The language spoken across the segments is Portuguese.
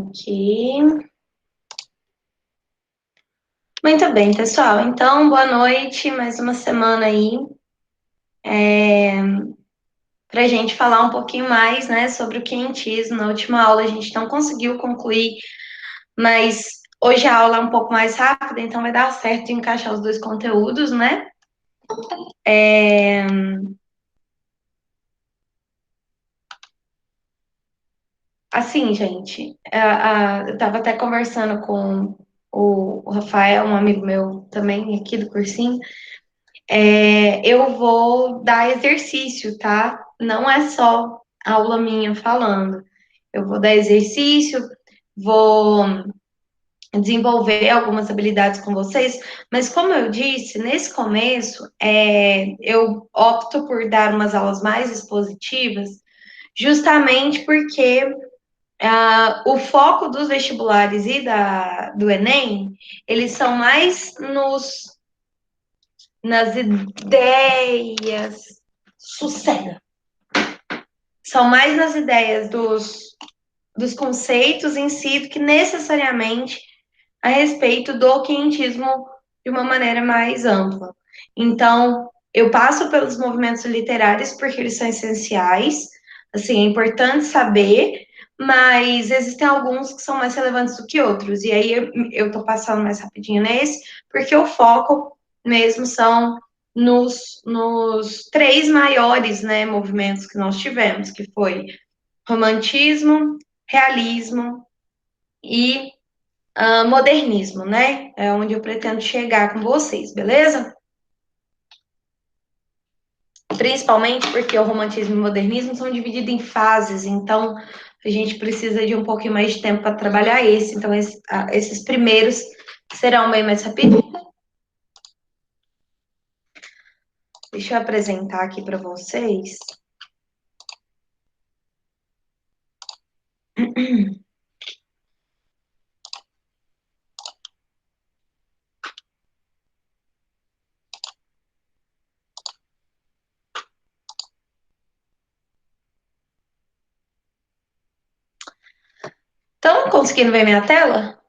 Ok. Muito bem, pessoal. Então, boa noite. Mais uma semana aí. Para a gente falar um pouquinho mais, né, sobre o quientismo. Na última aula a gente não conseguiu concluir, mas hoje a aula é um pouco mais rápida, então vai dar certo encaixar os dois conteúdos, né? Assim, gente, eu estava até conversando com o Rafael, um amigo meu também aqui do cursinho. Eu vou dar exercício, tá? Não é só aula minha falando. Eu vou dar exercício, vou desenvolver algumas habilidades com vocês, mas como eu disse, nesse começo, eu opto por dar umas aulas mais expositivas, justamente porque o foco dos vestibulares e do Enem, eles são mais nas ideias. Sossega. São mais nas ideias dos conceitos em si do que necessariamente a respeito do quientismo de uma maneira mais ampla. Então, eu passo pelos movimentos literários porque eles são essenciais, assim, é importante saber, mas existem alguns que são mais relevantes do que outros. E aí eu tô passando mais rapidinho nesse, porque o foco mesmo são nos três maiores, né, movimentos que nós tivemos, que foi romantismo, realismo e modernismo, né? É onde eu pretendo chegar com vocês, beleza? Principalmente porque o romantismo e o modernismo são divididos em fases, então a gente precisa de um pouquinho mais de tempo para trabalhar esse. Então, esses primeiros serão bem mais rapidinho. Deixa eu apresentar aqui para vocês. Estão conseguindo ver minha tela?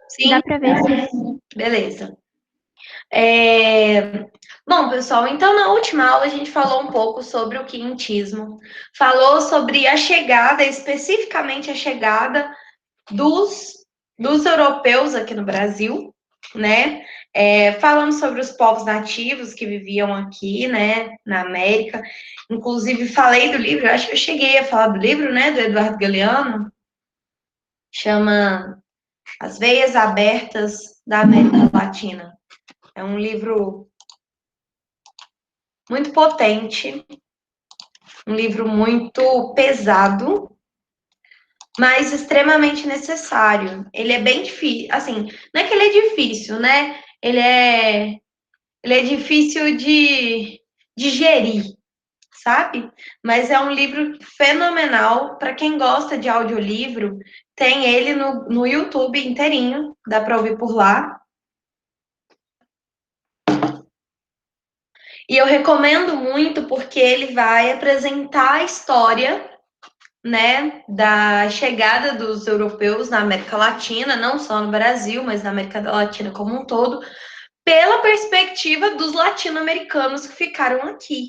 Sim? Dá para ver, sim. Beleza. Bom, pessoal, então na última aula a gente falou um pouco sobre o quientismo, falou sobre a chegada, especificamente a chegada dos europeus aqui no Brasil, né? Falamos sobre os povos nativos que viviam aqui, né, na América. Inclusive, falei do livro, eu acho que eu cheguei a falar do livro, né, do Eduardo Galeano, chama As Veias Abertas da América Latina. É um livro muito potente, um livro muito pesado, mas extremamente necessário. Ele é bem difícil, assim, não é que ele é difícil, né? Ele é difícil de digerir, sabe? Mas é um livro fenomenal para quem gosta de audiolivro. Tem ele no YouTube inteirinho, dá para ouvir por lá. E eu recomendo muito porque ele vai apresentar a história, né, da chegada dos europeus na América Latina, não só no Brasil, mas na América Latina como um todo, pela perspectiva dos latino-americanos que ficaram aqui,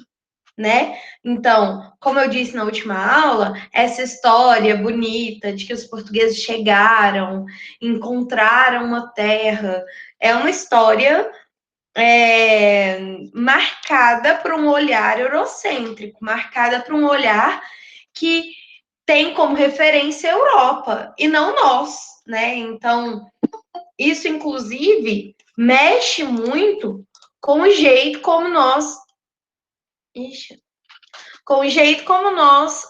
né? Então, como eu disse na última aula, essa história bonita de que os portugueses chegaram, encontraram uma terra, é uma história marcada por um olhar eurocêntrico, marcada por um olhar que tem como referência a Europa e não nós, né? Então, isso inclusive mexe muito com o jeito como nós, com o jeito como nós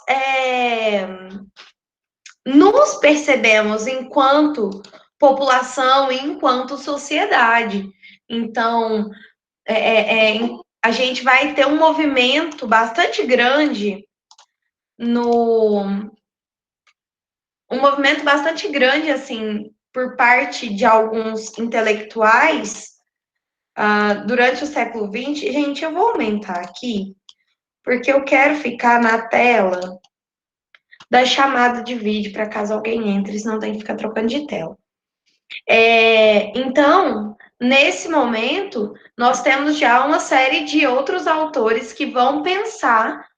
nos percebemos enquanto população e enquanto sociedade. Então, a gente vai ter um movimento bastante grande no um movimento bastante grande, assim, por parte de alguns intelectuais durante o século XX. Gente, eu vou aumentar aqui, porque eu quero ficar na tela da chamada de vídeo para caso alguém entre, senão tem que ficar trocando de tela. Então, nesse momento, nós temos já uma série de outros autores que vão pensar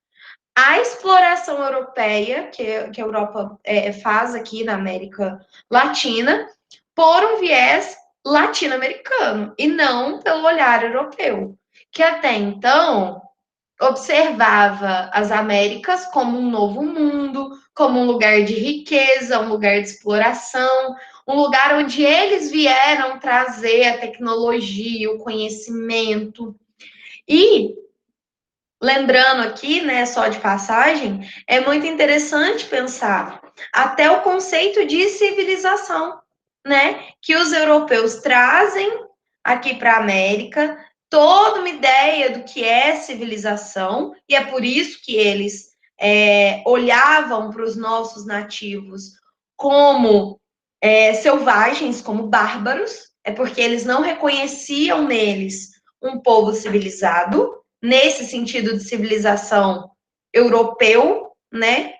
a exploração europeia, que a Europa faz aqui na América Latina, por um viés latino-americano e não pelo olhar europeu, que até então observava as Américas como um novo mundo, como um lugar de riqueza, um lugar de exploração, um lugar onde eles vieram trazer a tecnologia, o conhecimento. E lembrando aqui, né, só de passagem, é muito interessante pensar até o conceito de civilização, né, que os europeus trazem aqui para a América, toda uma ideia do que é civilização, e é por isso que eles olhavam para os nossos nativos como selvagens, como bárbaros, é porque eles não reconheciam neles um povo civilizado, nesse sentido de civilização europeu, né?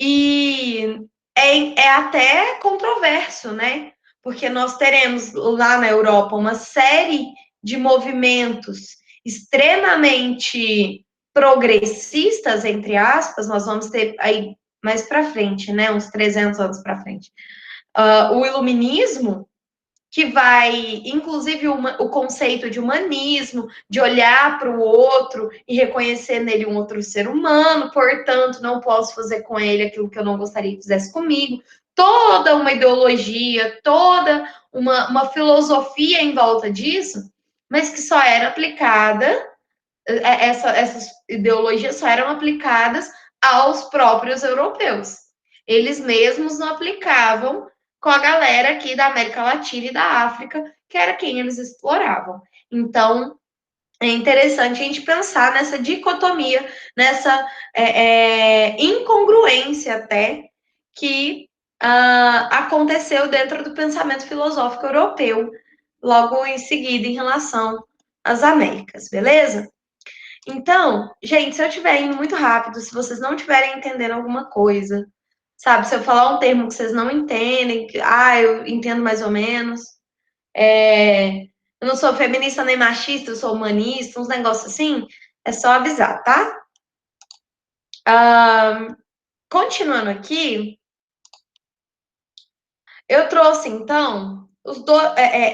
E é até controverso, né? Porque nós teremos lá na Europa uma série de movimentos extremamente progressistas, entre aspas, nós vamos ter aí mais para frente, né? Uns 300 anos para frente. O iluminismo, que vai, inclusive, o conceito de humanismo, de olhar para o outro e reconhecer nele um outro ser humano, portanto, não posso fazer com ele aquilo que eu não gostaria que fizesse comigo. Toda uma ideologia, toda uma filosofia em volta disso, mas que só era aplicada, essas ideologias só eram aplicadas aos próprios europeus. Eles mesmos não aplicavam com a galera aqui da América Latina e da África, que era quem eles exploravam. Então, é interessante a gente pensar nessa dicotomia, nessa incongruência até que aconteceu dentro do pensamento filosófico europeu, logo em seguida, em relação às Américas, beleza? Então, gente, se eu estiver indo muito rápido, se vocês não estiverem entendendo alguma coisa, sabe? Se eu falar um termo que vocês não entendem, eu entendo mais ou menos. Eu não sou feminista nem machista, eu sou humanista, uns negócios assim, é só avisar, tá? Continuando aqui, eu trouxe, então,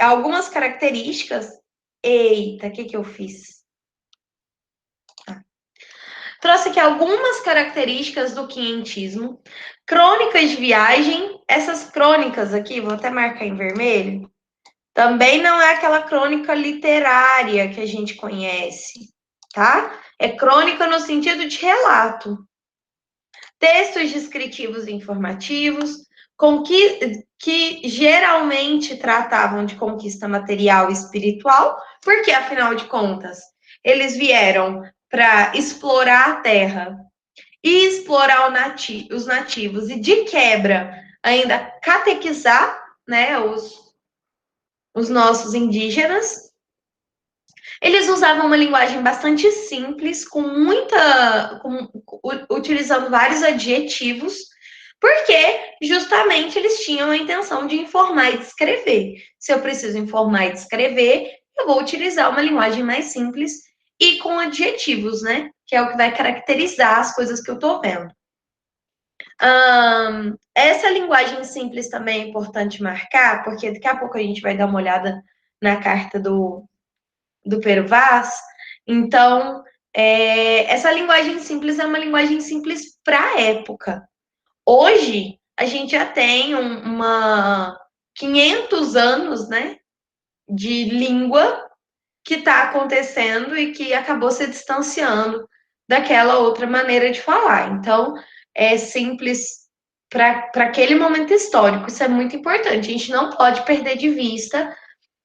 algumas características. Eita, o que eu fiz? Trouxe aqui algumas características do quinhentismo, crônicas de viagem. Essas crônicas aqui, vou até marcar em vermelho, também não é aquela crônica literária que a gente conhece, tá? É crônica no sentido de relato. Textos descritivos e informativos, que geralmente tratavam de conquista material e espiritual, porque, afinal de contas, eles vieram para explorar a terra e explorar os nativos, e de quebra, ainda catequizar, né, os nossos indígenas. Eles usavam uma linguagem bastante simples, utilizando vários adjetivos, porque justamente eles tinham a intenção de informar e descrever. Se eu preciso informar e descrever, eu vou utilizar uma linguagem mais simples e com adjetivos, né? Que é o que vai caracterizar as coisas que eu estou vendo. Essa linguagem simples também é importante marcar, porque daqui a pouco a gente vai dar uma olhada na carta do Pero Vaz. Então, essa linguagem simples é uma linguagem simples para a época. Hoje, a gente já tem 500 anos, né, de língua que está acontecendo e que acabou se distanciando daquela outra maneira de falar. Então, é simples para aquele momento histórico. Isso é muito importante. A gente não pode perder de vista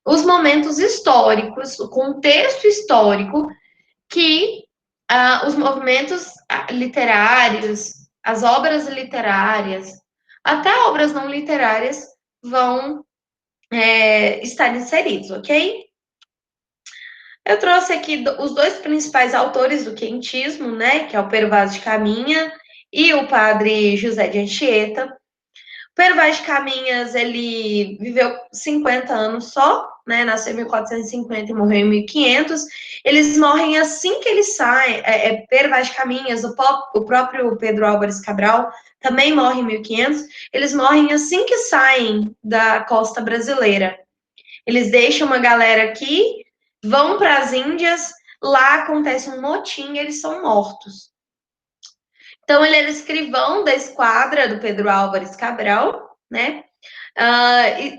os momentos históricos, o contexto histórico que os movimentos literários, as obras literárias, até obras não literárias vão estar inseridos, ok? Eu trouxe aqui os dois principais autores do quentismo, né, que é o Pero Vaz de Caminha e o padre José de Anchieta. Pedro Vaz de Caminhas, ele viveu 50 anos só, né? Nasceu em 1450 e morreu em 1500. Eles morrem assim que eles saem. Pedro Vaz de Caminhas, o próprio Pedro Álvares Cabral também morre em 1500. Eles morrem assim que saem da costa brasileira. Eles deixam uma galera aqui, vão para as Índias, lá acontece um motim e eles são mortos. Então, ele era escrivão da esquadra do Pedro Álvares Cabral, né?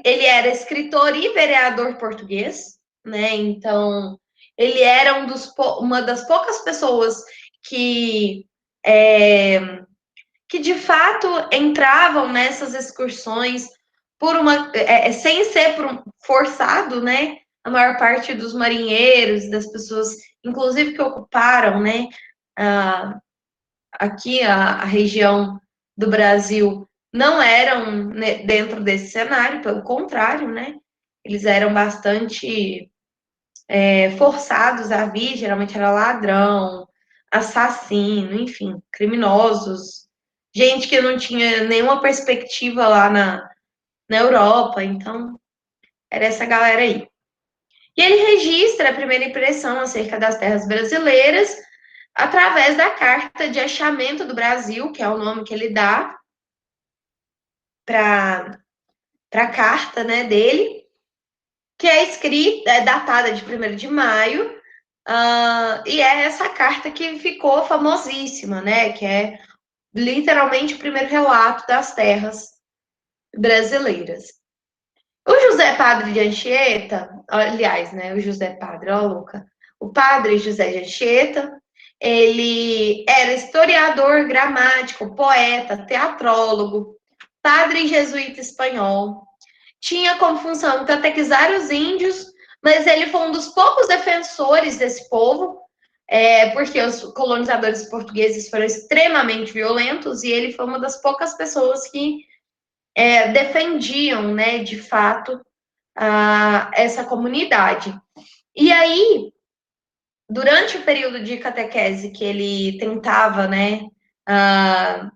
Ele era escritor e vereador português, né? Então, ele era uma das poucas pessoas que, que de fato entravam nessas excursões sem ser forçado, né? A maior parte dos marinheiros, das pessoas, inclusive que ocuparam, né? Uh, aqui a região do Brasil não eram, né, dentro desse cenário, pelo contrário, né? Eles eram bastante forçados a vir, geralmente era ladrão, assassino, enfim, criminosos, gente que não tinha nenhuma perspectiva lá na Europa, então era essa galera aí. E ele registra a primeira impressão acerca das terras brasileiras através da Carta de Achamento do Brasil, que é o nome que ele dá para a carta, né, dele, que é escrita, é datada de 1º de maio, e é essa carta que ficou famosíssima, né, que é literalmente o primeiro relato das terras brasileiras. O José Padre de Anchieta, aliás, né, o José Padre, ó, louca, o padre José de Anchieta, ele era historiador, gramático, poeta, teatrólogo, padre jesuíta espanhol. Tinha como função catequizar os índios, mas ele foi um dos poucos defensores desse povo, porque os colonizadores portugueses foram extremamente violentos e ele foi uma das poucas pessoas que defendiam, né, de fato, essa comunidade. E aí, durante o período de catequese que ele tentava, né,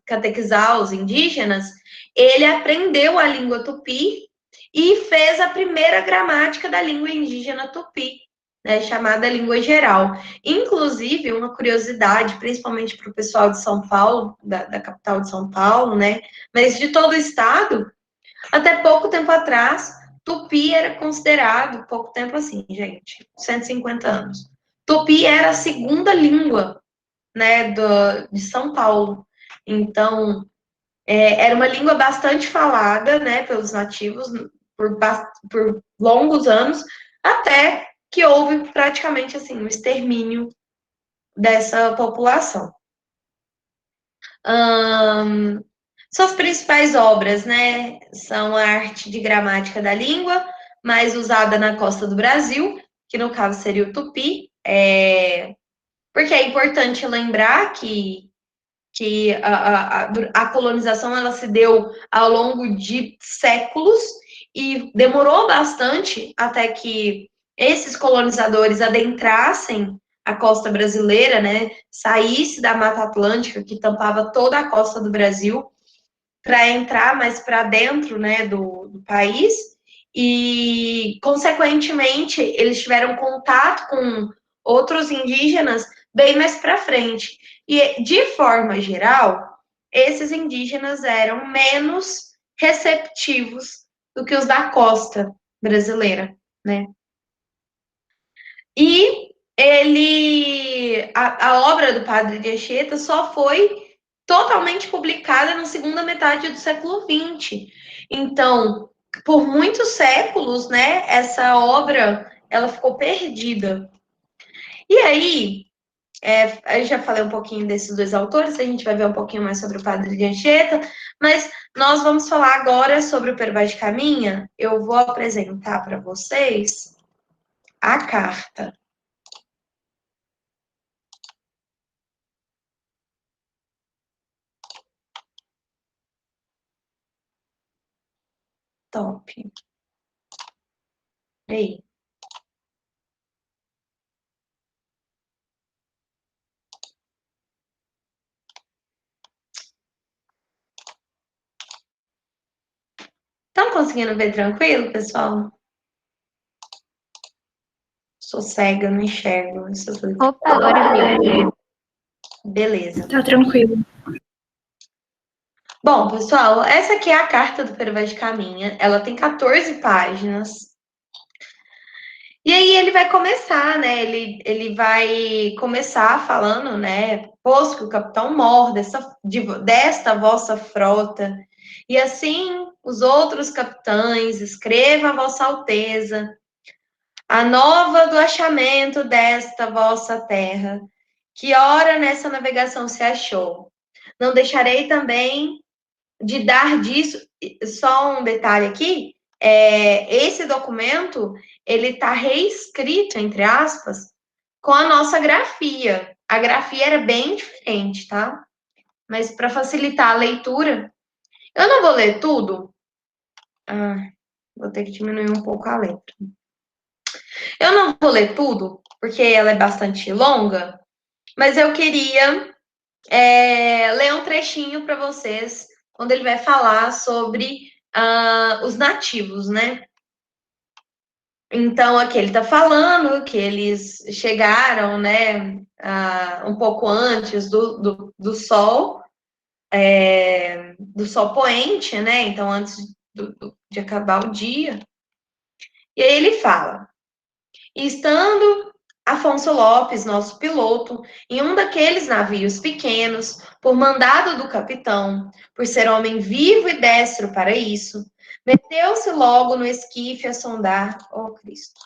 catequizar os indígenas, ele aprendeu a língua tupi e fez a primeira gramática da língua indígena tupi, né, chamada língua geral. Inclusive, uma curiosidade, principalmente para o pessoal de São Paulo, da capital de São Paulo, né, mas de todo o estado, até pouco tempo atrás, tupi era considerado, pouco tempo assim, gente, 150 anos. Tupi era a segunda língua, né, de São Paulo. Então, era uma língua bastante falada, né, pelos nativos por longos anos, até que houve praticamente assim um extermínio dessa população. Suas principais obras, né, são a arte de gramática da língua, mais usada na costa do Brasil, que no caso seria o tupi, porque é importante lembrar que a colonização ela se deu ao longo de séculos e demorou bastante até que esses colonizadores adentrassem a costa brasileira, né, saísse da Mata Atlântica, que tampava toda a costa do Brasil, para entrar mais para dentro, né, do país, e, consequentemente, eles tiveram contato com outros indígenas bem mais para frente. E, de forma geral, esses indígenas eram menos receptivos do que os da costa brasileira, né? E a obra do Padre de Anchieta só foi totalmente publicada na segunda metade do século XX. Então, por muitos séculos, né, essa obra ela ficou perdida. E aí, eu já falei um pouquinho desses dois autores, a gente vai ver um pouquinho mais sobre o Padre de Anchieta, mas nós vamos falar agora sobre o Pero Vaz de Caminha. Eu vou apresentar para vocês a carta. Top. E aí? Estão conseguindo ver tranquilo, pessoal? Sou cega, não enxergo essas letras. Opa, agora viu. Beleza. Tá tranquilo. Bom, pessoal, essa aqui é a carta do Pero Vaz de Caminha. Ela tem 14 páginas. E aí ele vai começar, né? Ele vai começar falando, né? Posto que o capitão mor desta vossa frota, e assim os outros capitães, escreva a vossa alteza, a nova do achamento desta vossa terra, que ora nessa navegação se achou. Não deixarei também de dar disso, só um detalhe aqui, esse documento, ele está reescrito, entre aspas, com a nossa grafia. A grafia era bem diferente, tá? Mas para facilitar a leitura, eu não vou ler tudo. Vou ter que diminuir um pouco a letra. Eu não vou ler tudo, porque ela é bastante longa, mas eu queria ler um trechinho para vocês, quando ele vai falar sobre os nativos, né? Então, aqui ele está falando que eles chegaram, né, um pouco antes do sol, do sol poente, né? Então, antes de acabar o dia. E aí ele fala: e estando Afonso Lopes, nosso piloto, em um daqueles navios pequenos, por mandado do capitão, por ser homem vivo e destro para isso, meteu-se logo no esquife a sondar, oh Cristo.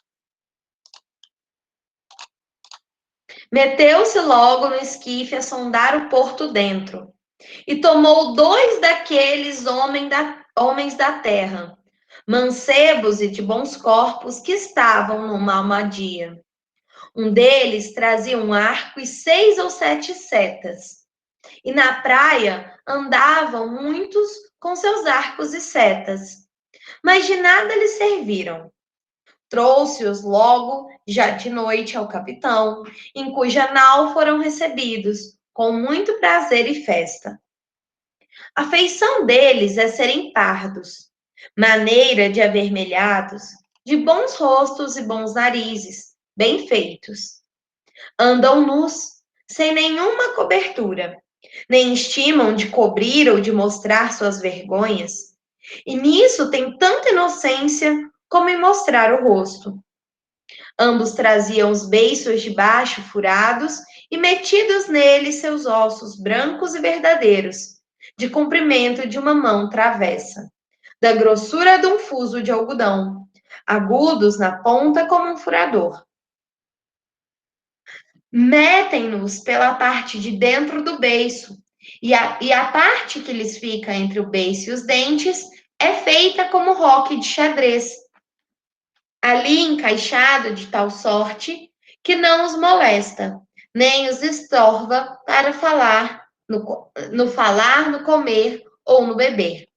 Meteu-se logo no esquife a sondar o porto dentro, e tomou 2 daqueles homens da terra, mancebos e de bons corpos, que estavam numa almadia. Um deles trazia um arco e 6 ou 7 setas. E na praia andavam muitos com seus arcos e setas. Mas de nada lhes serviram. Trouxe-os logo, já de noite, ao capitão, em cuja nau foram recebidos, com muito prazer e festa. A feição deles é serem pardos, maneira de avermelhados, de bons rostos e bons narizes, bem feitos. Andam nus, sem nenhuma cobertura, nem estimam de cobrir ou de mostrar suas vergonhas, e nisso tem tanta inocência como em mostrar o rosto. Ambos traziam os beiços de baixo furados e metidos neles seus ossos brancos e verdadeiros, de comprimento de uma mão travessa, da grossura de um fuso de algodão, agudos na ponta como um furador. Metem-nos pela parte de dentro do beiço, e a parte que lhes fica entre o beiço e os dentes é feita como roque de xadrez, ali encaixado de tal sorte que não os molesta, nem os estorva para falar, no falar, no comer ou no beber.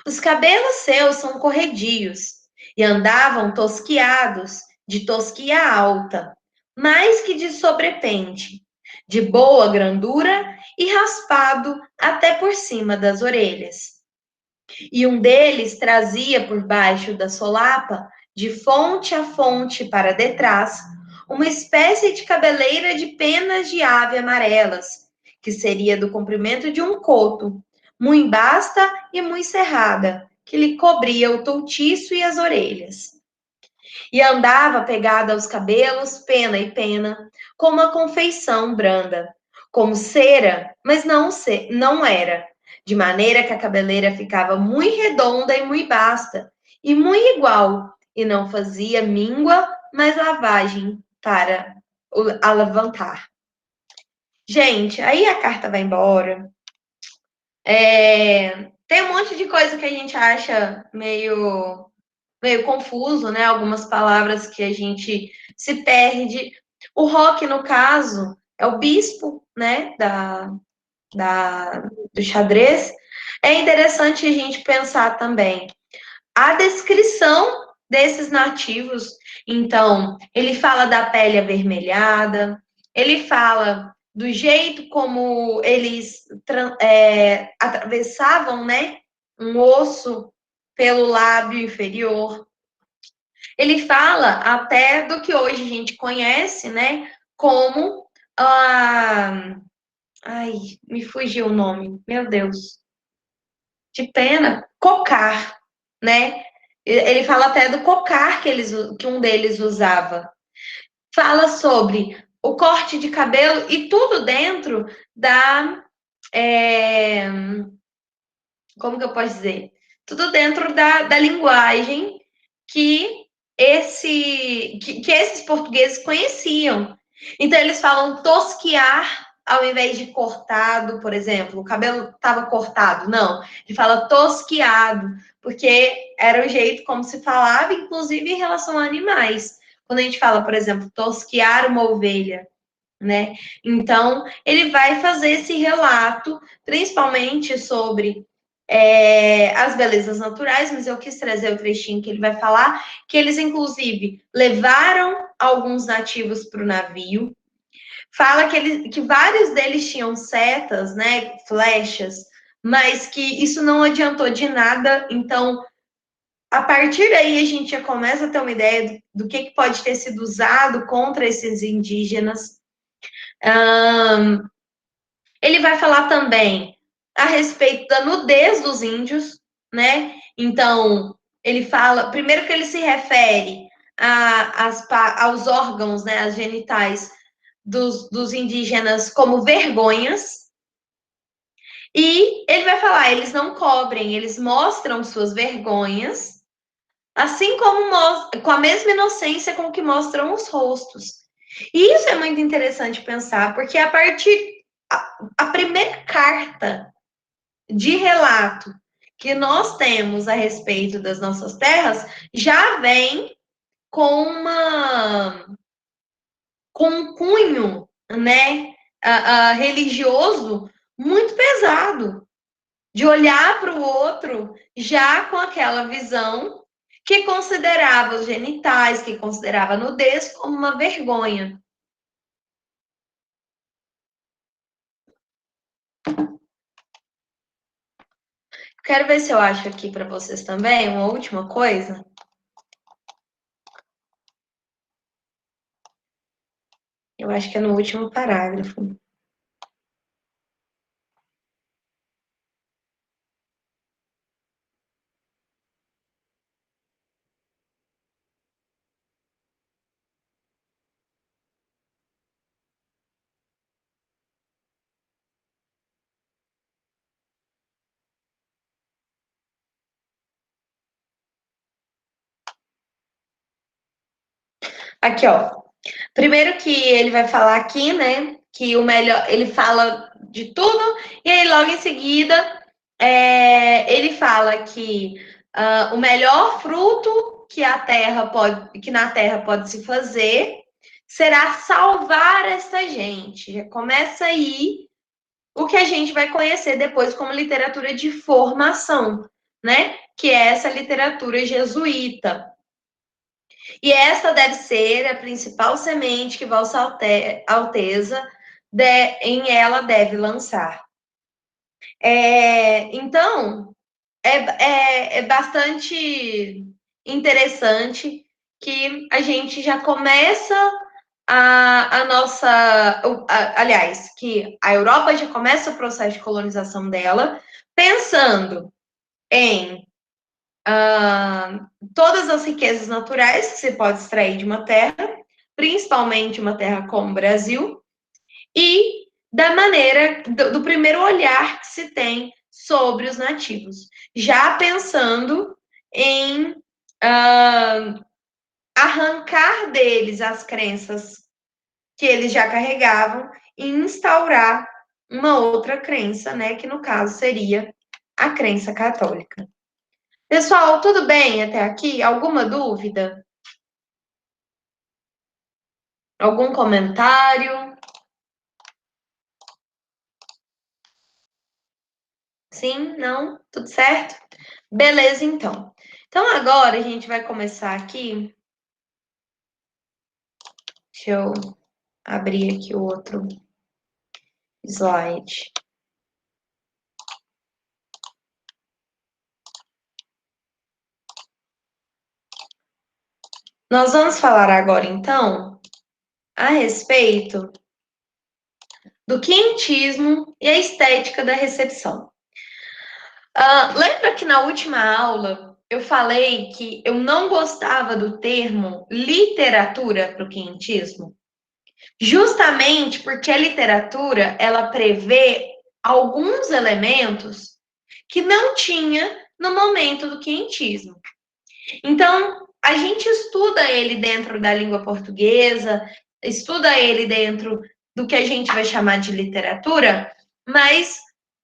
Os cabelos seus são corredios, e andavam tosquiados, de tosquia alta, mais que de sobrepente, de boa grandura e raspado até por cima das orelhas. E um deles trazia por baixo da solapa, de fonte a fonte para detrás, uma espécie de cabeleira de penas de ave amarelas, que seria do comprimento de um coto, muito basta e muito cerrada, que lhe cobria o toutiço e as orelhas. E andava pegada aos cabelos, pena e pena, com uma confeição branda, como cera, mas não era, de maneira que a cabeleira ficava muito redonda e muito basta, e muito igual, e não fazia míngua, mas lavagem para alavancar. Gente, aí a carta vai embora. Tem um monte de coisa que a gente acha meio confuso, né? Algumas palavras que a gente se perde. O Roque, no caso, é o bispo, né? Do xadrez. É interessante a gente pensar também a descrição desses nativos. Então, ele fala da pele avermelhada, ele fala do jeito como eles atravessavam, né? Um osso pelo lábio inferior. Ele fala até do que hoje a gente conhece, né, como ai, me fugiu o nome, meu Deus, de pena, cocar, né? Ele fala até do cocar que um deles usava. Fala sobre o corte de cabelo e tudo dentro da. É, como que eu posso dizer? Tudo dentro da linguagem que, que esses portugueses conheciam. Então, eles falam tosquiar ao invés de cortado, por exemplo. O cabelo estava cortado. Não, ele fala tosquiado, porque era o jeito como se falava, inclusive em relação a animais. Quando a gente fala, por exemplo, tosquiar uma ovelha, né? Então, ele vai fazer esse relato, principalmente sobre as belezas naturais, mas eu quis trazer o trechinho que ele vai falar, que eles, inclusive, levaram alguns nativos para o navio. Fala que vários deles tinham setas, né, flechas, mas que isso não adiantou de nada. Então, a partir daí, a gente já começa a ter uma ideia do que pode ter sido usado contra esses indígenas. Ele vai falar também a respeito da nudez dos índios, né? Então, ele fala, primeiro que ele se refere aos órgãos, né, as genitais dos indígenas como vergonhas, e ele vai falar, eles não cobrem, eles mostram suas vergonhas, assim como com a mesma inocência com que mostram os rostos. E isso é muito interessante pensar, porque a partir a primeira carta de relato que nós temos a respeito das nossas terras já vem com com um cunho, né, religioso muito pesado, de olhar para o outro já com aquela visão que considerava os genitais, que considerava a nudez como uma vergonha. Quero ver se eu acho aqui para vocês também uma última coisa. Eu acho que é no último parágrafo. Aqui, ó. Primeiro que ele vai falar aqui, né? Que o melhor, ele fala de tudo, e aí logo em seguida ele fala que o melhor fruto que a terra pode, que na terra pode se fazer, será salvar esta gente. Já começa aí o que a gente vai conhecer depois como literatura de formação, né? Que é essa literatura jesuíta. E essa deve ser a principal semente que Vossa Alteza em ela deve lançar. Então, é bastante interessante que a gente já começa a nossa. Aliás, que a Europa já começa o processo de colonização dela, pensando em todas as riquezas naturais que se pode extrair de uma terra, principalmente uma terra como o Brasil, e da maneira do primeiro olhar que se tem sobre os nativos, já pensando em arrancar deles as crenças que eles já carregavam e instaurar uma outra crença, né, que no caso seria a crença católica. Pessoal, tudo bem até aqui? Alguma dúvida? Algum comentário? Sim? Não? Tudo certo? Beleza, então. Então, agora a gente vai começar aqui. Deixa eu abrir aqui o outro slide. Nós vamos falar agora, então, a respeito do quientismo e a estética da recepção. Lembra que na última aula eu falei que eu não gostava do termo literatura para o quientismo? Justamente porque a literatura ela prevê alguns elementos que não tinha no momento do quientismo. Então, a gente estuda ele dentro da língua portuguesa, estuda ele dentro do que a gente vai chamar de literatura, mas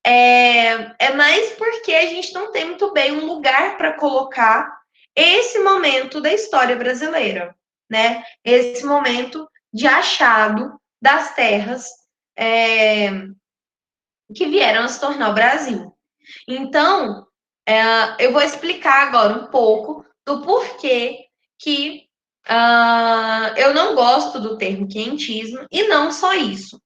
é mais porque a gente não tem muito bem um lugar para colocar esse momento da história brasileira, né? Esse momento de achado das terras que vieram a se tornar o Brasil. Então, eu vou explicar agora um pouco do porquê que eu não gosto do termo quientismo, e não só isso.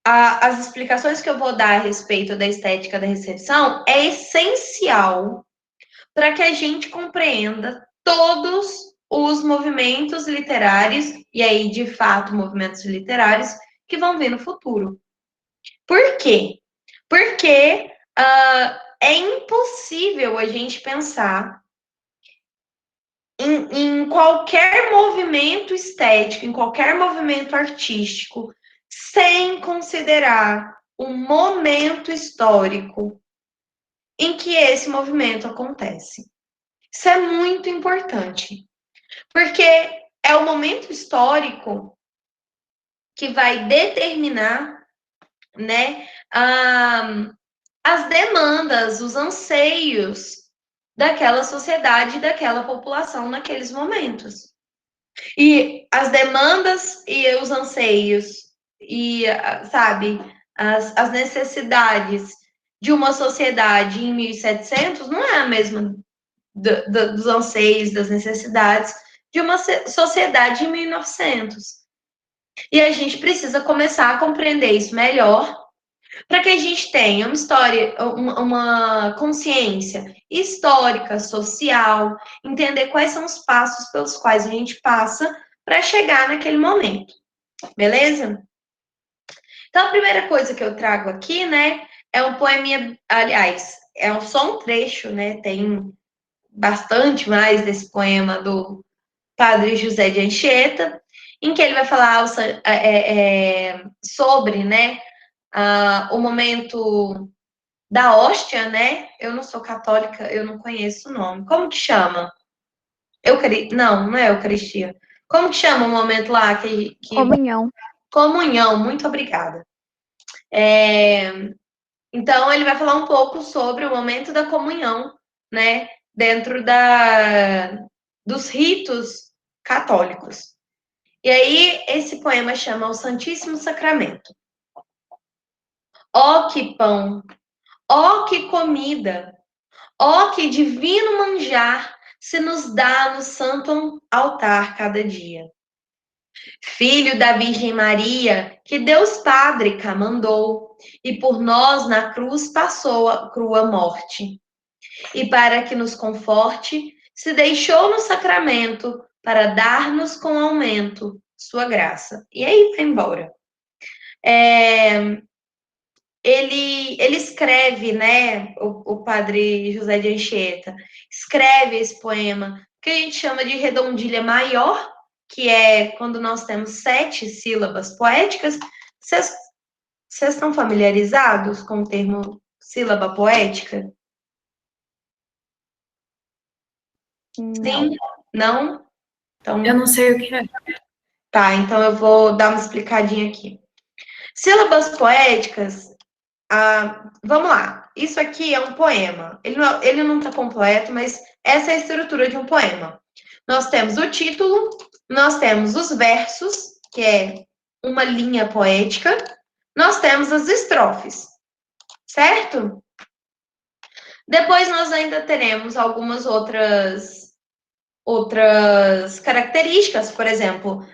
As explicações que eu vou dar a respeito da estética da recepção é essencial para que a gente compreenda todos os movimentos literários, e aí, de fato, movimentos literários que vão vir no futuro. Por quê? Porque é impossível a gente pensar em qualquer movimento estético, em qualquer movimento artístico, sem considerar o momento histórico em que esse movimento acontece. Isso é muito importante, porque é o momento histórico que vai determinar, né, as demandas, os anseios daquela sociedade, daquela população naqueles momentos. E as demandas e os anseios e, sabe, as necessidades de uma sociedade em 1700 não é a mesma dos anseios, das necessidades de uma sociedade em 1900. E a gente precisa começar a compreender isso melhor para que a gente tenha uma história, uma consciência histórica, social, entender quais são os passos pelos quais a gente passa para chegar naquele momento, beleza? Então, a primeira coisa que eu trago aqui, né, é um poeminha, aliás, é só um trecho, né, tem bastante mais desse poema do Padre José de Anchieta, em que ele vai falar sobre, né, o momento da hóstia, né? Eu não sou católica, eu não conheço o nome. Como que chama? Não, não é Eucaristia. Como que chama o momento lá que... Comunhão. Comunhão, muito obrigada. Então, ele vai falar um pouco sobre o momento da comunhão, né? Dentro dos ritos católicos. E aí, esse poema chama O Santíssimo Sacramento. Ó que pão, ó que comida, ó que divino manjar se nos dá no santo altar cada dia. Filho da Virgem Maria, que Deus Padre cá mandou, e por nós na cruz passou a crua morte. E para que nos conforte, se deixou no sacramento para dar-nos com aumento sua graça. E aí vai embora. Ele escreve, né, o padre José de Anchieta, escreve esse poema, que a gente chama de redondilha maior, que é quando nós temos 7 sílabas poéticas. Vocês estão familiarizados com o termo sílaba poética? Não. Sim? Não? Então, Eu não sei o que é. tá, então eu vou dar uma explicadinha aqui. Sílabas poéticas, vamos lá. Isso aqui é um poema. Ele não está completo, mas essa é a estrutura de um poema. Nós temos o título, nós temos os versos, que é uma linha poética, nós temos as estrofes, certo? Depois nós ainda teremos algumas outras características, por exemplo,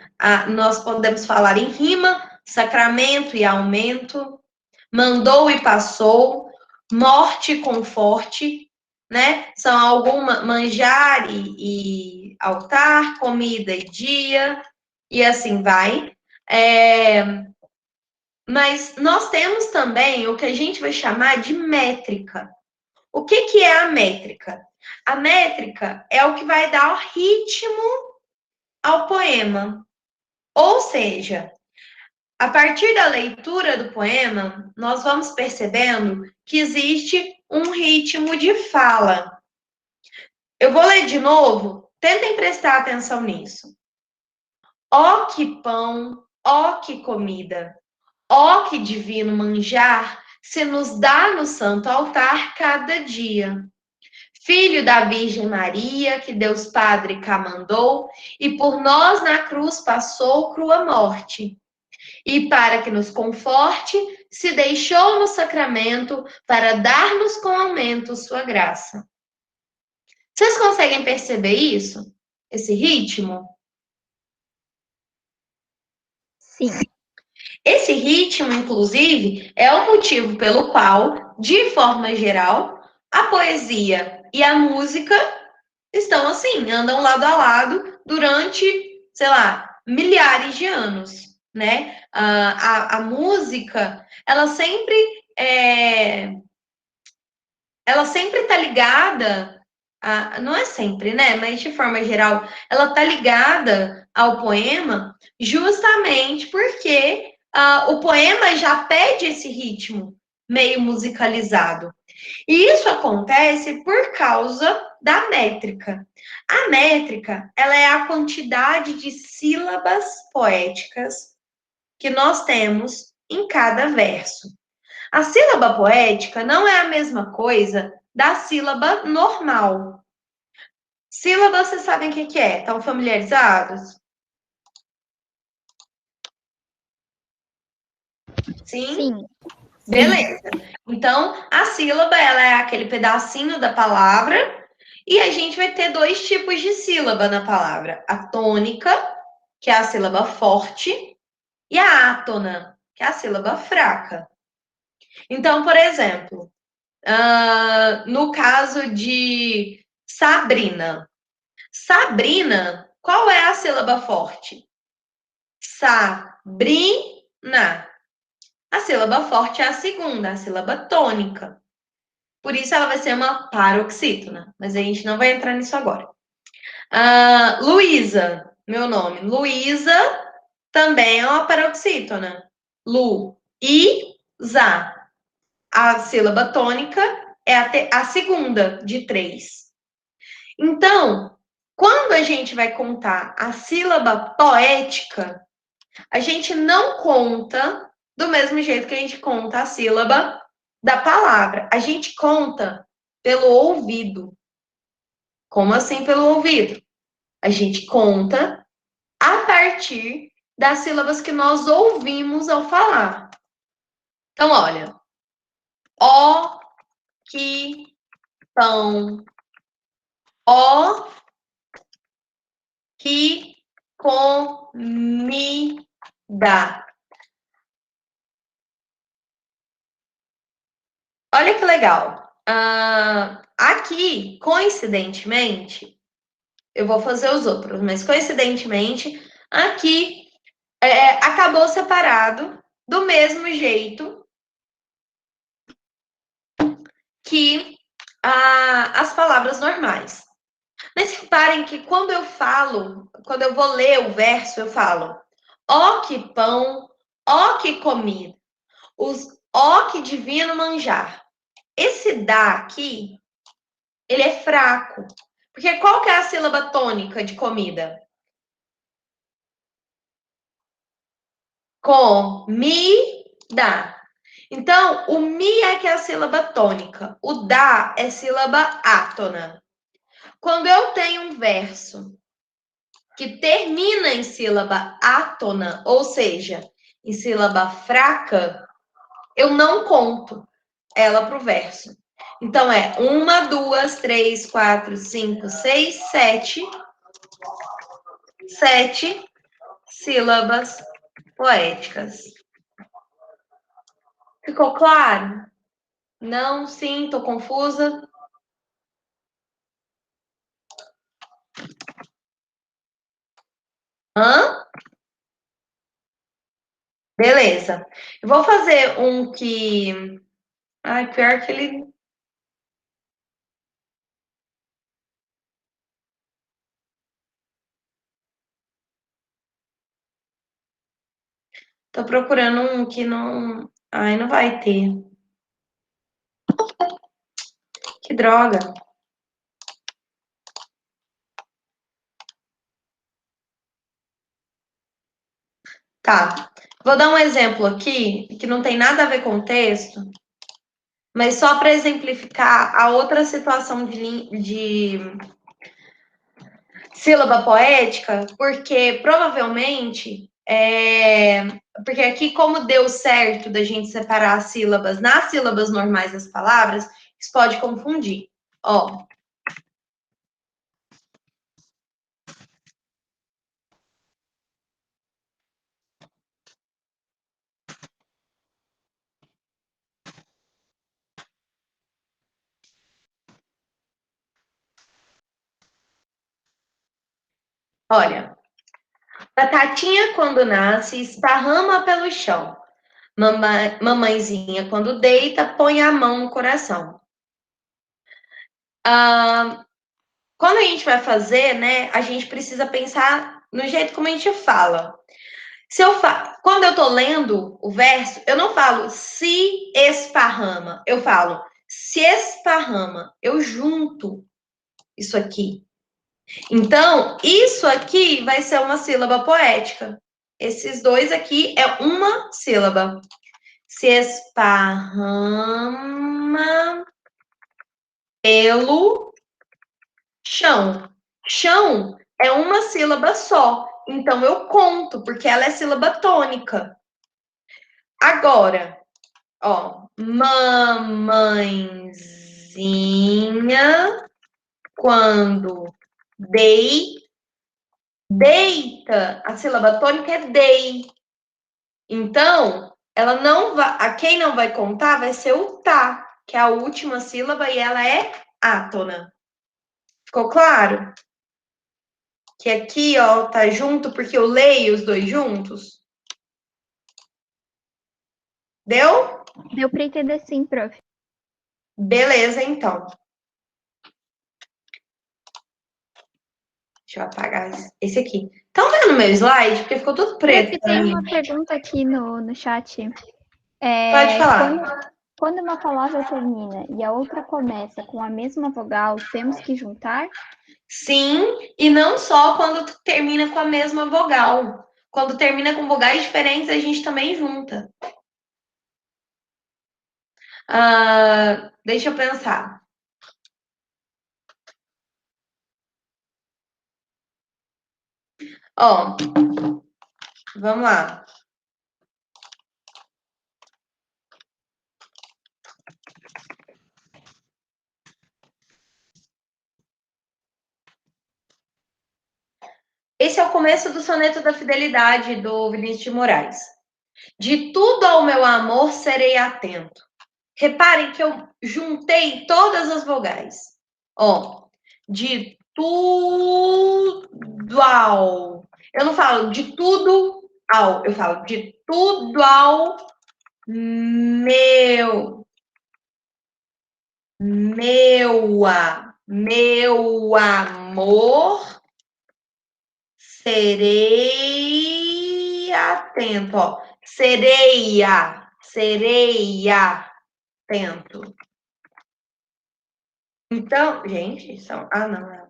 nós podemos falar em rima, sacramento e aumento, mandou e passou, morte e conforte, né? São alguma manjar e altar, comida e dia, e assim vai. Mas nós temos também o que a gente vai chamar de métrica. O que, que é a métrica? A métrica é o que vai dar o ritmo ao poema. Ou seja, a partir da leitura do poema, nós vamos percebendo que existe um ritmo de fala. Eu vou ler de novo, tentem prestar atenção nisso. Ó que pão, ó que comida, ó que divino manjar se nos dá no santo altar cada dia. Filho da Virgem Maria, que Deus Padre cá mandou, e por nós na cruz passou crua morte. E para que nos conforte, se deixou no sacramento para dar-nos com aumento sua graça. Vocês conseguem perceber isso? Esse ritmo? Sim. Esse ritmo, inclusive, é o motivo pelo qual, de forma geral, a poesia e a música estão assim, andam lado a lado durante, sei lá, milhares de anos, né? A música, é, ela sempre está ligada, não é sempre, né? Mas de forma geral, ela está ligada ao poema justamente porque o poema já pede esse ritmo meio musicalizado. E isso acontece por causa da métrica. A métrica, ela é a quantidade de sílabas poéticas que nós temos em cada verso. A sílaba poética não é a mesma coisa da sílaba normal. Sílaba, vocês sabem o que é? Estão familiarizados? Sim? Sim. Beleza. Então, a sílaba, ela é aquele pedacinho da palavra, e a gente vai ter dois tipos de sílaba na palavra: a tônica, que é a sílaba forte, e a átona, que é a sílaba fraca. Então, por exemplo, no caso de Sabrina. Sabrina, qual é a sílaba forte? Sabrina. A sílaba forte é a segunda, a sílaba tônica. Por isso ela vai ser uma paroxítona, mas a gente não vai entrar nisso agora. Luísa, meu nome. Luísa também é uma paroxítona. Lu, I, za. A sílaba tônica é a segunda de três. Então, quando a gente vai contar a sílaba poética, a gente não conta do mesmo jeito que a gente conta a sílaba da palavra. A gente conta pelo ouvido. Como assim pelo ouvido? A gente conta a partir das sílabas que nós ouvimos ao falar. Então, olha. Ó, que, pão. Ó, que, comida. Olha que legal. Aqui, coincidentemente, eu vou fazer os outros, mas coincidentemente, aqui acabou separado do mesmo jeito que as palavras normais. Mas reparem que quando eu falo, quando eu vou ler o verso, eu falo: ó que pão, ó que comida, ó que divino manjar. Esse dá aqui, ele é fraco. Porque qual que é a sílaba tônica de comida? Comida. Então, o mi é que é a sílaba tônica. O da é sílaba átona. Quando eu tenho um verso que termina em sílaba átona, ou seja, em sílaba fraca, eu não conto ela para o verso. Então, é 1, 2, 3, 4, 5, 6, 7. 7 sílabas poéticas. Ficou claro? Não? Sim? Tô confusa? Hã? Beleza. Eu vou fazer um que... Ai, pior que ele... Tô procurando um que não... Ai, não vai ter. Que droga. Tá. Vou dar um exemplo aqui, que não tem nada a ver com o texto, mas só para exemplificar a outra situação de sílaba poética, porque provavelmente porque aqui, como deu certo da gente separar as sílabas nas sílabas normais das palavras, isso pode confundir. Ó, olha. Batatinha, quando nasce, esparrama pelo chão. Mamãezinha, quando deita, põe a mão no coração. Ah, quando a gente vai fazer, né, a gente precisa pensar no jeito como a gente fala. Quando eu tô lendo o verso, eu não falo se esparrama, eu falo se esparrama. Eu junto isso aqui. Então, isso aqui vai ser uma sílaba poética. Esses dois aqui é uma sílaba. Se esparrama pelo chão. Chão é uma sílaba só. Então eu conto, porque ela é sílaba tônica. Agora, ó, mamãezinha, quando deita, a sílaba tônica é dei. Então, ela não vai, a quem não vai contar vai ser o tá, que é a última sílaba e ela é átona. Ficou claro? Que aqui, ó, tá junto porque eu leio os dois juntos? Deu? Deu para entender sim, prof. Beleza, então. Deixa eu apagar esse aqui. Estão vendo meu slide? Porque ficou tudo preto Prof, pra tem mim. uma pergunta aqui no chat. Pode Quando, falar. quando uma palavra termina e a outra começa com a mesma vogal, temos que juntar? Sim, e não só quando termina com a mesma vogal. Quando termina com vogais diferentes, a gente também junta. Deixa eu pensar. Ó, vamos lá. Esse é o começo do Soneto da Fidelidade, do Vinícius de Moraes. De tudo ao meu amor serei atento. Reparem que eu juntei todas as vogais. Ó, de tudo ao. Eu não falo de tudo ao, eu falo de tudo ao meu amor, serei atento, ó. Serei atento. Então, gente, são. Ah, não.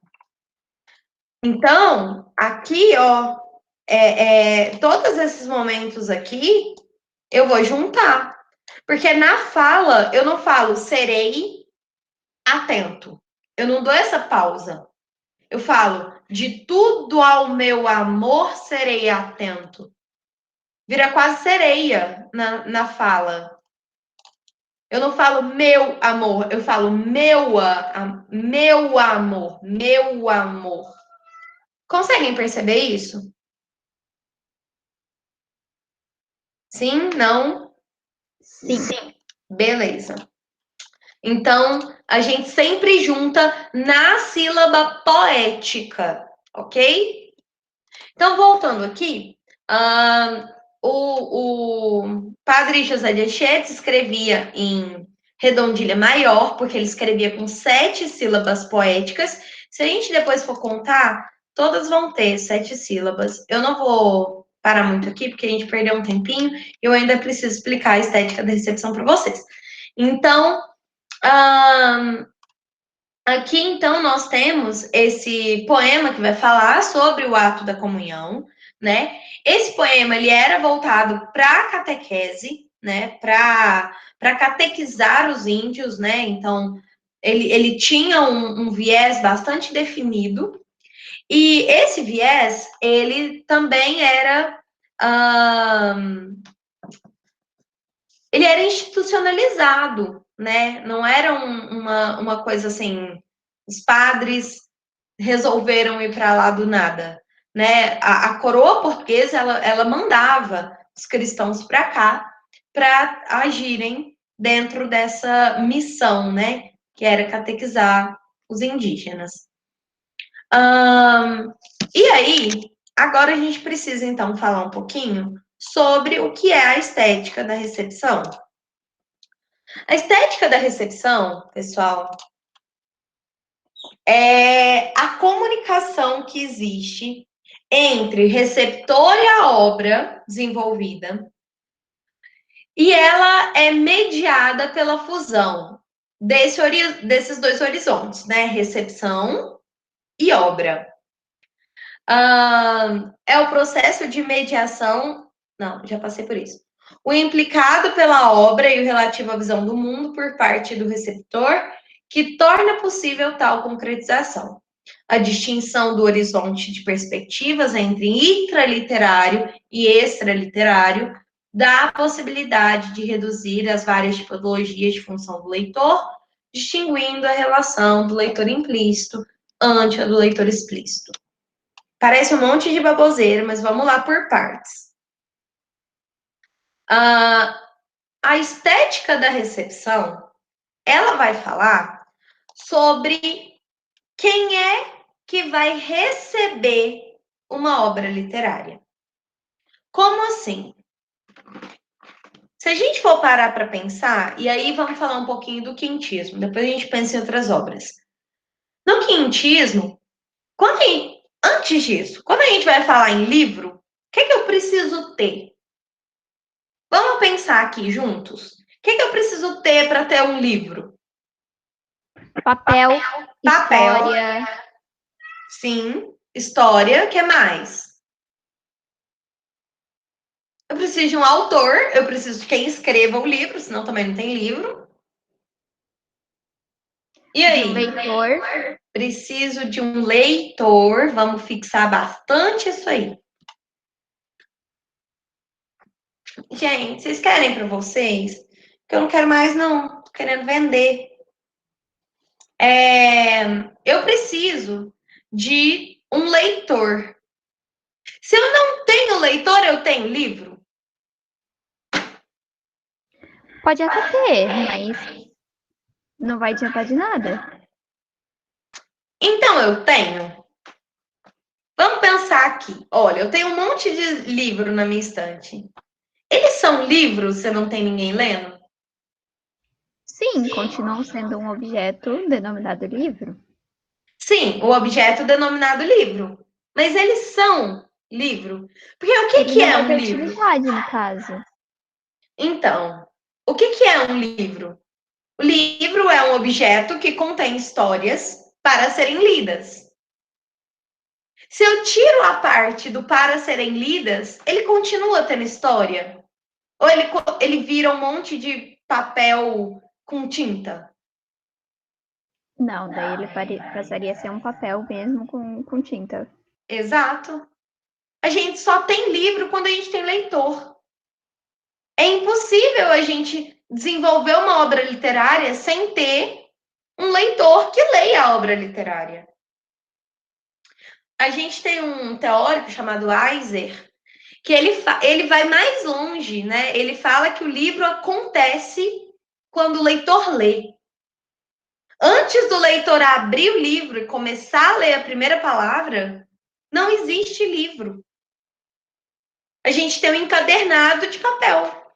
Então, aqui, ó, todos esses momentos aqui, eu vou juntar. Porque na fala, eu não falo serei atento. Eu não dou essa pausa. Eu falo, de tudo ao meu amor serei atento. Vira quase sereia na fala. Eu não falo meu amor, eu falo meu amor, meu amor. Conseguem perceber isso? Sim? Não? Sim. Beleza. Então, a gente sempre junta na sílaba poética, ok? Então, voltando aqui, o padre José de Anchieta escrevia em redondilha maior, porque ele escrevia com 7 sílabas poéticas. Se a gente depois for contar, todas vão ter 7 sílabas. Eu não vou parar muito aqui, porque a gente perdeu um tempinho, e eu ainda preciso explicar a estética da recepção para vocês. Então, aqui, então, nós temos esse poema que vai falar sobre o ato da comunhão, né? Esse poema, ele era voltado para a catequese, né? Para catequizar os índios, né? Então, ele tinha um viés bastante definido. E esse viés, ele também era... ele era institucionalizado, né? Não era uma coisa assim, os padres resolveram ir para lá do nada, né? A coroa portuguesa ela mandava os cristãos para cá para agirem dentro dessa missão, né? Que era catequizar os indígenas. E aí, agora a gente precisa então falar um pouquinho sobre o que é a estética da recepção. A estética da recepção, pessoal, é a comunicação que existe entre receptor e a obra desenvolvida, e ela é mediada pela fusão desses dois horizontes, né? Recepção e obra. É o processo de mediação. Não, já passei por isso. O implicado pela obra e o relativo à visão do mundo por parte do receptor, que torna possível tal concretização. A distinção do horizonte de perspectivas entre intraliterário e extraliterário dá a possibilidade de reduzir as várias tipologias de função do leitor, distinguindo a relação do leitor implícito ante a do leitor explícito. Parece um monte de baboseira, mas vamos lá por partes. A estética da recepção, ela vai falar sobre quem é que vai receber uma obra literária. Como assim? Se a gente for parar para pensar, e aí vamos falar um pouquinho do quintismo, depois a gente pensa em outras obras. No quintismo, antes disso, quando a gente vai falar em livro, o que eu preciso ter? Vamos pensar aqui juntos? O que eu preciso ter para ter um livro? Papel, Papel. história. Sim. História. O que mais? Eu preciso de um autor, eu preciso de quem escreva o livro, senão também não tem livro. E aí? De um leitor. Preciso de um leitor, vamos fixar bastante isso aí. Gente, vocês querem para vocês? Que eu não quero mais, não. Tô querendo vender. Eu preciso de um leitor. Se eu não tenho leitor, eu tenho livro? Pode até ter, mas não vai adiantar de nada. Então eu tenho. Vamos pensar aqui. Olha, eu tenho um monte de livro na minha estante. Eles são livros se não tem ninguém lendo? Sim, continuam sendo um objeto denominado livro. Sim, o objeto denominado livro. Mas eles são livro. Porque o Ele que não é vai um ter livro? utilidade, no caso. Então, o que é um livro? O livro é um objeto que contém histórias para serem lidas. Se eu tiro a parte do para serem lidas, ele continua tendo história? Ou ele vira um monte de papel com tinta? Não, daí ele passaria a ser um papel mesmo com tinta. Exato. A gente só tem livro quando a gente tem leitor. É impossível a gente desenvolver uma obra literária sem ter um leitor que leia a obra literária. A gente tem um teórico chamado Eiser, que ele vai mais longe, né? Ele fala que o livro acontece quando o leitor lê. Antes do leitor abrir o livro e começar a ler a primeira palavra, Não existe livro. A gente tem um encadernado de papel.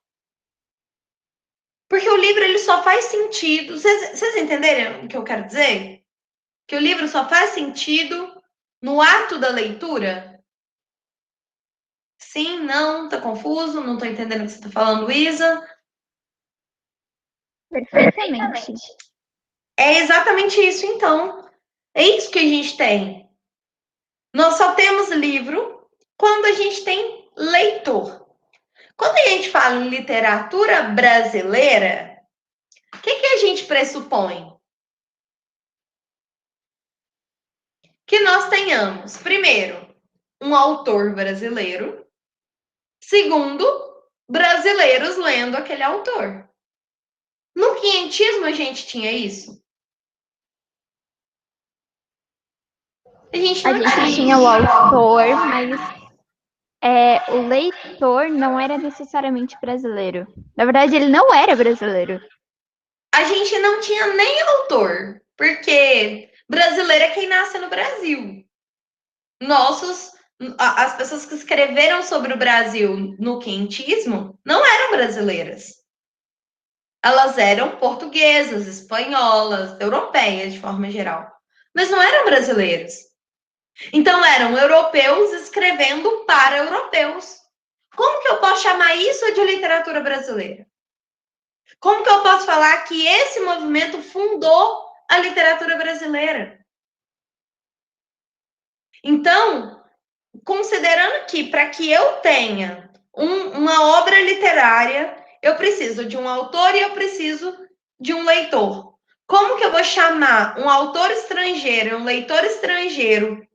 Porque o livro ele só faz sentido. Vocês entenderam o que eu quero dizer? Que o livro só faz sentido no ato da leitura? Sim, não, tá confuso, não tô entendendo o que você tá falando, Isa. Perfeitamente. É exatamente isso, então. É isso que a gente tem. Nós só temos livro quando a gente tem leitor. Quando a gente fala em literatura brasileira, o que a gente pressupõe? Que nós tenhamos, primeiro, um autor brasileiro, segundo, brasileiros lendo aquele autor. No quinhentismo a gente tinha isso? A gente A não gente tinha. tinha o autor, mas o leitor não era necessariamente brasileiro. Na verdade, ele não era brasileiro. A gente não tinha nem autor, porque brasileiro é quem nasce no Brasil. As pessoas que escreveram sobre o Brasil no quinhentismo não eram brasileiras. Elas eram portuguesas, espanholas, europeias de forma geral, mas não eram brasileiros. Então eram europeus escrevendo para europeus. Como que eu posso chamar isso de literatura brasileira? Como que eu posso falar que esse movimento fundou a literatura brasileira? Então, considerando que para que eu tenha uma obra literária, eu preciso de um autor e eu preciso de um leitor. Como que eu vou chamar um autor estrangeiro, um leitor estrangeiro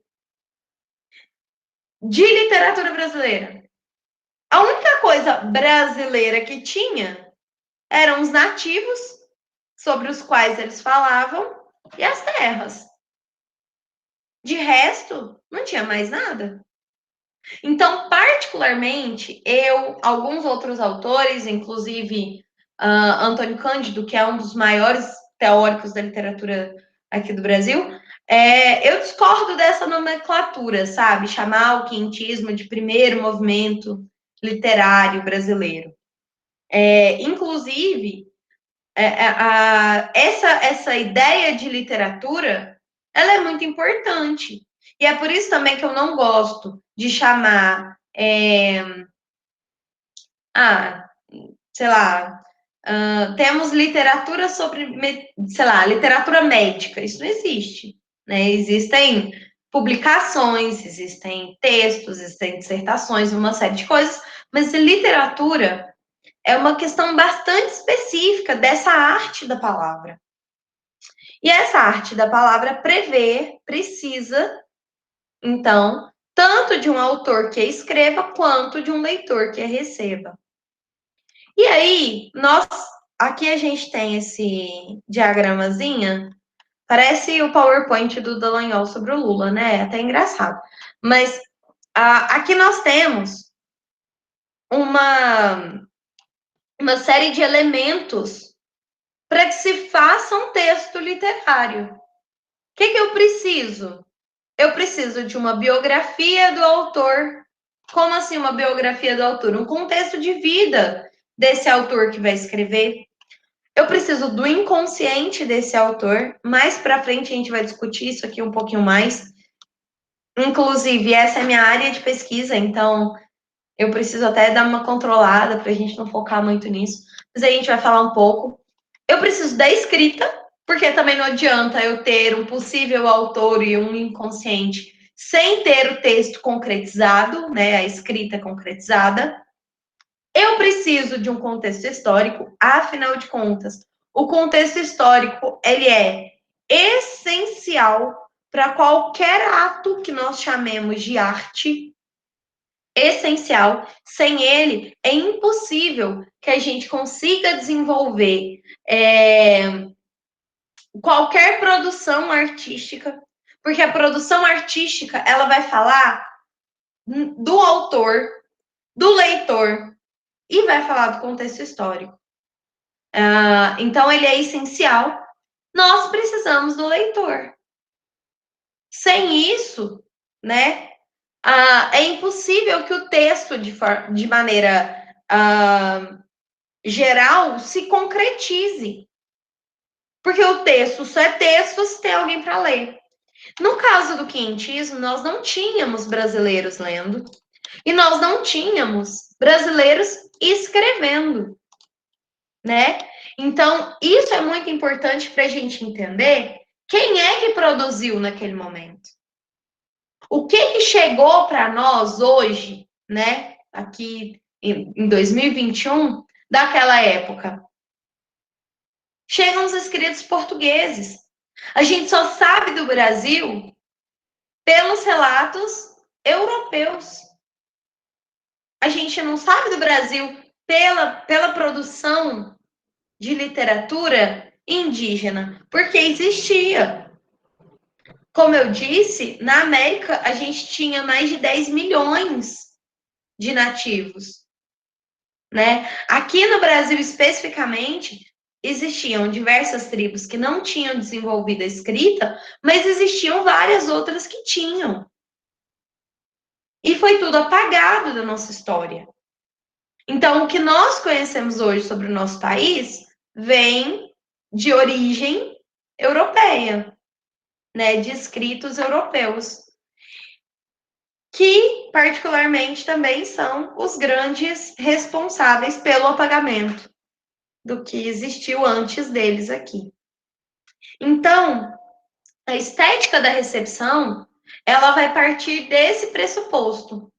de literatura brasileira? A única coisa brasileira que tinha eram os nativos, sobre os quais eles falavam, e as terras. De resto, não tinha mais nada. Então, particularmente, alguns outros autores, inclusive Antônio Cândido, que é um dos maiores teóricos da literatura aqui do Brasil, eu discordo dessa nomenclatura, sabe? Chamar o quinhentismo de primeiro movimento literário brasileiro. Inclusive, essa ideia de literatura, ela é muito importante. E é por isso também que eu não gosto de chamar, sei lá, temos literatura sobre, sei lá, literatura médica. Isso não existe, né? Existem publicações, existem textos, existem dissertações, uma série de coisas, mas literatura é uma questão bastante específica dessa arte da palavra. E essa arte da palavra precisa, então, tanto de um autor que escreva, quanto de um leitor que receba. E aí, aqui a gente tem esse diagramazinho, parece o PowerPoint do Dallagnol sobre o Lula, né? É até engraçado. Mas aqui nós temos uma série de elementos para que se faça um texto literário. O que eu preciso? Eu preciso de uma biografia do autor. Como assim uma biografia do autor? Um contexto de vida desse autor que vai escrever. Eu preciso do inconsciente desse autor. Mais para frente a gente vai discutir isso aqui um pouquinho mais. Inclusive, essa é a minha área de pesquisa, então eu preciso até dar uma controlada para a gente não focar muito nisso. Mas aí a gente vai falar um pouco. Eu preciso da escrita, porque também não adianta eu ter um possível autor e um inconsciente sem ter o texto concretizado, né, a escrita concretizada. Eu preciso de um contexto histórico, afinal de contas, o contexto histórico, ele é essencial para qualquer ato que nós chamemos de arte, essencial. Sem ele, é impossível que a gente consiga desenvolver qualquer produção artística, porque a produção artística ela vai falar do autor, do leitor e vai falar do contexto histórico. Então ele é essencial. Nós precisamos do leitor. Sem isso, né? É impossível que o texto, de maneira geral, se concretize. Porque o texto só é texto se tem alguém para ler. No caso do quinhentismo, nós não tínhamos brasileiros lendo e nós não tínhamos brasileiros escrevendo, né? Então, isso é muito importante para a gente entender quem é que produziu naquele momento. O que chegou para nós hoje, né? Aqui em 2021, daquela época? Chegam os escritos portugueses. A gente só sabe do Brasil pelos relatos europeus. A gente não sabe do Brasil pela produção de literatura indígena, porque existia. Como eu disse, na América a gente tinha mais de 10 milhões de nativos, né? Aqui no Brasil especificamente, existiam diversas tribos que não tinham desenvolvido a escrita, mas existiam várias outras que tinham. E foi tudo apagado da nossa história. Então, o que nós conhecemos hoje sobre o nosso país vem de origem europeia, né, de escritos europeus, que particularmente também são os grandes responsáveis pelo apagamento do que existiu antes deles aqui. Então, a estética da recepção, ela vai partir desse pressuposto,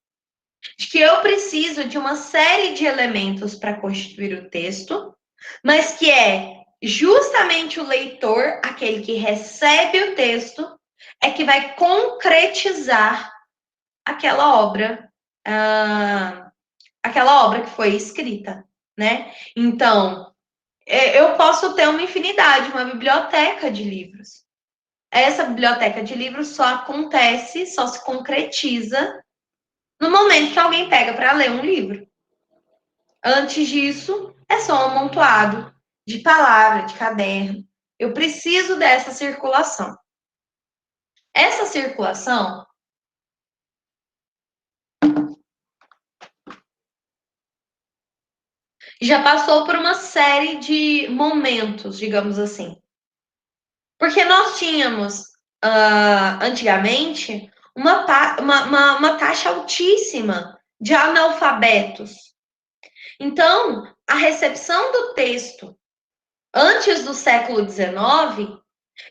de que eu preciso de uma série de elementos para constituir o texto, mas que é justamente o leitor, aquele que recebe o texto, é que vai concretizar aquela obra, aquela obra que foi escrita, né? Então, eu posso ter uma infinidade, uma biblioteca de livros. Essa biblioteca de livros só acontece, só se concretiza no momento que alguém pega para ler um livro. Antes disso, é só um amontoado de palavra, de caderno. Eu preciso dessa circulação. Essa circulação já passou por uma série de momentos, digamos assim. Porque nós tínhamos, antigamente, uma taxa altíssima de analfabetos. Então, a recepção do texto antes do século XIX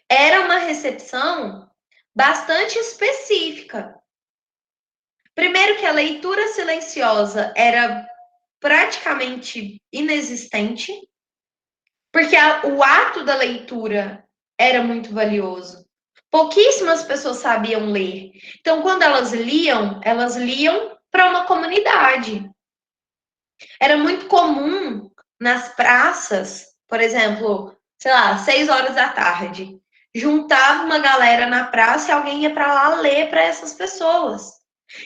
era uma recepção bastante específica. Primeiro que a leitura silenciosa era praticamente inexistente, porque o ato da leitura era muito valioso. Pouquíssimas pessoas sabiam ler. Então, quando elas liam para uma comunidade. Era muito comum nas praças, por exemplo, sei lá, 6 horas da tarde, juntava uma galera na praça e alguém ia para lá ler para essas pessoas.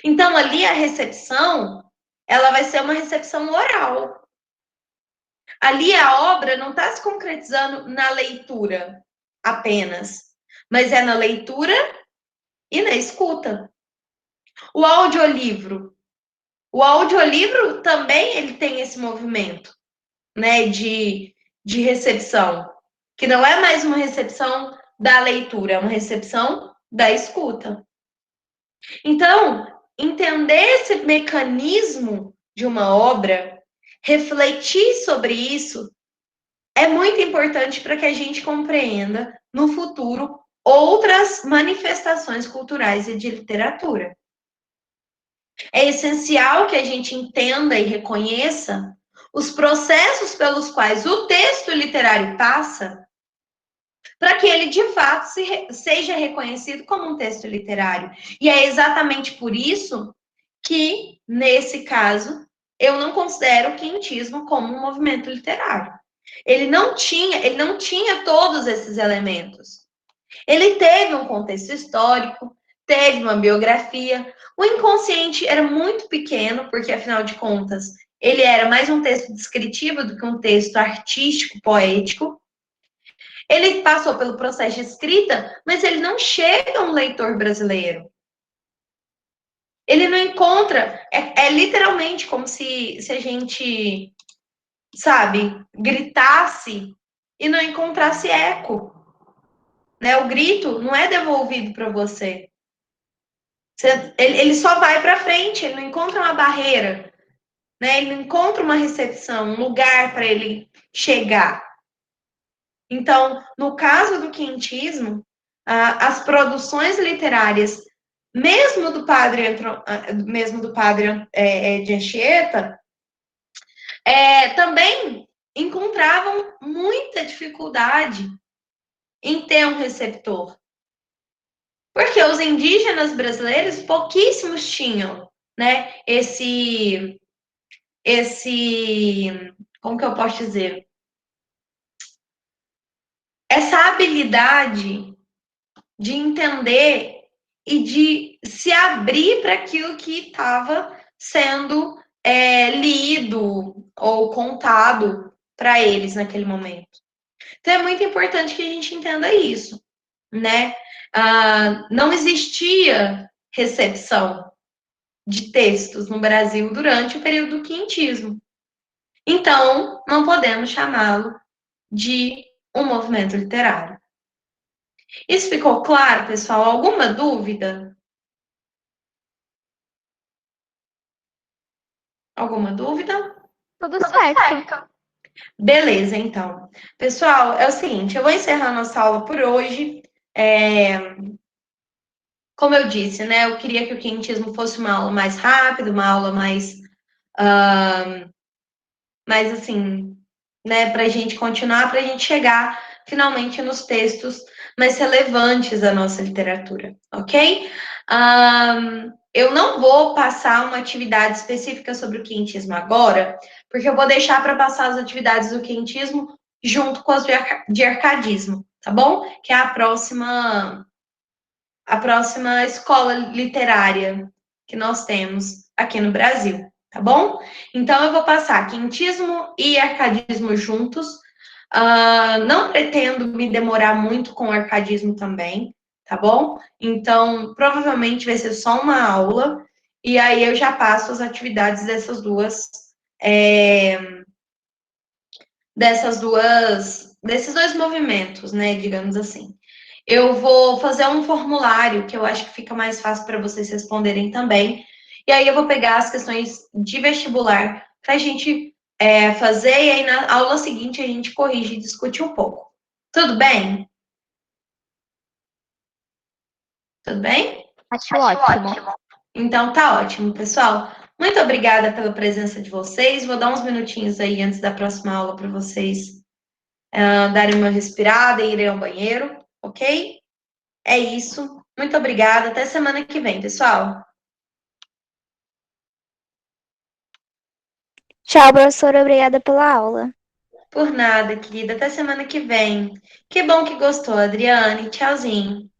Então, ali a recepção, ela vai ser uma recepção oral. Ali a obra não está se concretizando na leitura apenas, mas é na leitura e na escuta. O audiolivro. O audiolivro também ele tem esse movimento, né, de recepção, que não é mais uma recepção da leitura, é uma recepção da escuta. Então, entender esse mecanismo de uma obra, refletir sobre isso, é muito importante para que a gente compreenda no futuro outras manifestações culturais e de literatura. É essencial que a gente entenda e reconheça os processos pelos quais o texto literário passa para que ele, de fato, seja reconhecido como um texto literário. E é exatamente por isso que, nesse caso, eu não considero o quinhentismo como um movimento literário. Ele não tinha todos esses elementos. Ele teve um contexto histórico, teve uma biografia. O inconsciente era muito pequeno, porque, afinal de contas, ele era mais um texto descritivo do que um texto artístico, poético. Ele passou pelo processo de escrita, mas ele não chega a um leitor brasileiro. Ele não encontra, é literalmente como se a gente, sabe, gritasse e não encontrasse eco, né? O grito não é devolvido para você. Ele só vai para frente, ele não encontra uma barreira, né? Ele não encontra uma recepção, um lugar para ele chegar. Então, no caso do quentismo, as produções literárias, mesmo do padre de Anchieta, também encontravam muita dificuldade em ter um receptor. Porque os indígenas brasileiros, pouquíssimos tinham, né, como que eu posso dizer? Essa habilidade de entender e de se abrir para aquilo que estava sendo lido ou contado para eles naquele momento. Então é muito importante que a gente entenda isso, né? Não existia recepção de textos no Brasil durante o período do quintismo. Então, não podemos chamá-lo de um movimento literário. Isso ficou claro, pessoal? Alguma dúvida? Alguma dúvida? Tudo certo. Beleza, então. Pessoal, é o seguinte, eu vou encerrar nossa aula por hoje. Como eu disse, né? Eu queria que o quentismo fosse uma aula mais rápida, uma aula mais assim, né? Para a gente continuar, para a gente chegar finalmente nos textos mais relevantes da nossa literatura, ok? Eu não vou passar uma atividade específica sobre o quentismo agora, porque eu vou deixar para passar as atividades do quentismo junto com as de arcadismo, tá bom? Que é a próxima escola literária que nós temos aqui no Brasil, tá bom? Então eu vou passar quentismo e arcadismo juntos. Não pretendo me demorar muito com o arcadismo também, tá bom? Então, provavelmente vai ser só uma aula, e aí eu já passo as atividades desses dois movimentos, né? Digamos assim. Eu vou fazer um formulário que eu acho que fica mais fácil para vocês responderem também. E aí eu vou pegar as questões de vestibular para a gente fazer, e aí na aula seguinte a gente corrige e discute um pouco. Tudo bem? Tudo bem? Acho ótimo. Então tá ótimo, pessoal. Muito obrigada pela presença de vocês. Vou dar uns minutinhos aí antes da próxima aula para vocês darem uma respirada e irem ao banheiro, ok? É isso. Muito obrigada. Até semana que vem, pessoal. Tchau, professora. Obrigada pela aula. Por nada, querida. Até semana que vem. Que bom que gostou, Adriane. Tchauzinho.